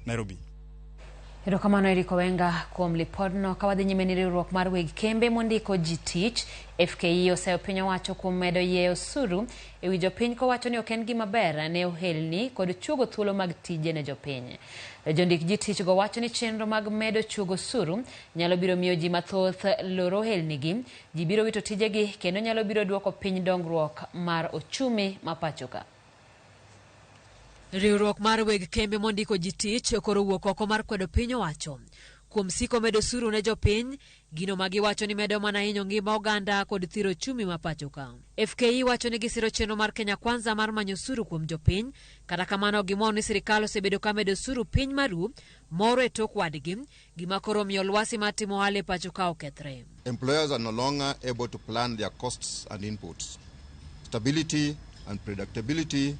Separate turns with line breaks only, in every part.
Nairobi.
Erokamano Eriko Wenga kuom lipodno. Kawadhi nyime ni riwruok mar weg kembe mondiko ji tich FKE oseyo piny owacho kuom medo yie osuru ewi jopiny kowacho ni ok en gima ber ne ohelni kod chugo thuolo mag tije ne jopiny. Jondik ji tich go wacho ni chenro mag medo chugo osuru nyalo biro miyo ji mathoth loro ohelnigi, ji biro wito tijegi kendo nyalo biro duoko piny dongruok mar ochumi ma pachoka. Riwruok mar weg kembe mondiko ji tich koro wuok oko mar kwedo piny owacho kuom siko medo osuru ne jopiny, gino ma giwacho ni medo mana hinyo ngima oganda kod thiro ochumi ma pachoka. FKE wacho ni gisiro chenro mar Kenya Kwanza mar manyo osuru kuom jopiny, kata kamano gimon ni sirikal osebedo ka medo osuru piny maru moro e tok wadgi, gima koro miyo lwasi mar timo ohala e pachoka okethre.
Employers are no longer able to plan their costs and inputs. Stability and predictability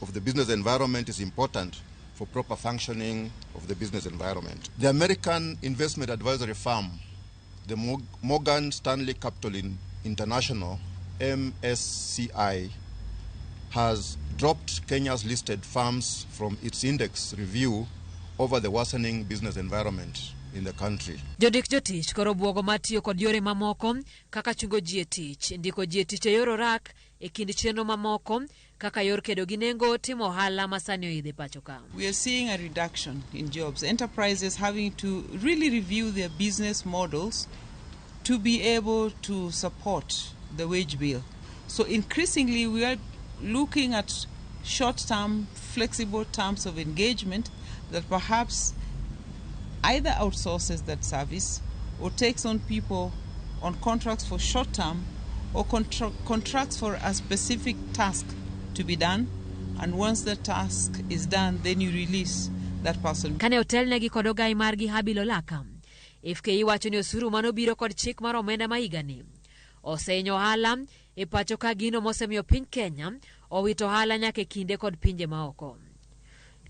of the business environment is important for proper functioning of the business environment. The American investment advisory firm, the Morgan Stanley Capital International, MSCI, has dropped Kenya's listed firms from its index review over the worsening business environment in the country.
Jodik jotich koro buogo matiyo kod yore mamoko kaka chungo ji e tich, ndiko ji e tich e yor orak e kind chenro mamoko kaka yor kedo gi nengo timo ohala masani oidhe pachoka.
We are seeing a reduction in jobs. Enterprises having to really review their business models to be able to support the wage bill. So increasingly we are looking at short-term, flexible terms of engagement that perhaps either outsources that service or takes on people on contracts for short term or contracts for a specific task to be done, and once the task is done then you release that person.
Kane hotel negi kod ogai margi habilo laka, FKE wacho ni osuru mano biro kod chik mar omenda maigani osenyo ohala e pachoka, gino mosemiyo piny Kenya owito ohala nyaka kinde kod pinje maoko.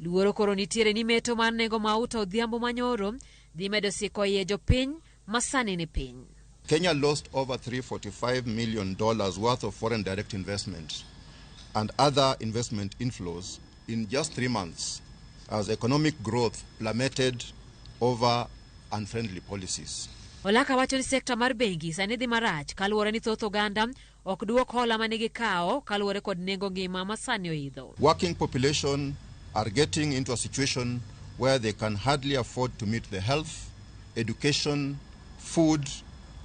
Luoro koro nitiere ni meto mar nengo mauta odhiambo manyoro dhi medo siko iye jopiny masani ni piny.
Kenya lost over $345 million worth of foreign direct investment and other investment inflows in just 3 months as economic growth plummeted over unfriendly policies.
Olaka wacho ni sekta mar bengi sani dhi marach kaluwore ni thoth oganda ok duok hola manigi kao kaluwore kod nengo ngima masani oidho.
Working population are getting into a situation where they can hardly afford to meet the health, education, food,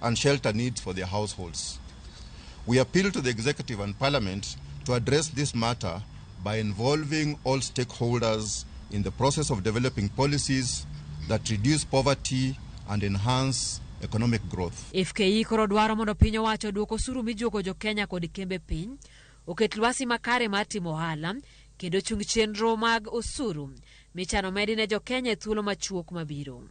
and shelter needs for their households. We appeal to the executive and parliament to address this matter by involving all stakeholders in the process of developing policies that reduce poverty and enhance economic growth.
FKE koro dwaro mondo piny owacho duoko osuru mijuogo jo Kenya kod kembe piny, oket lwasi makare mar timo ohala kendo chung chenro mag osuru michano medi ne jo Kenya thuolo machuok mabiro.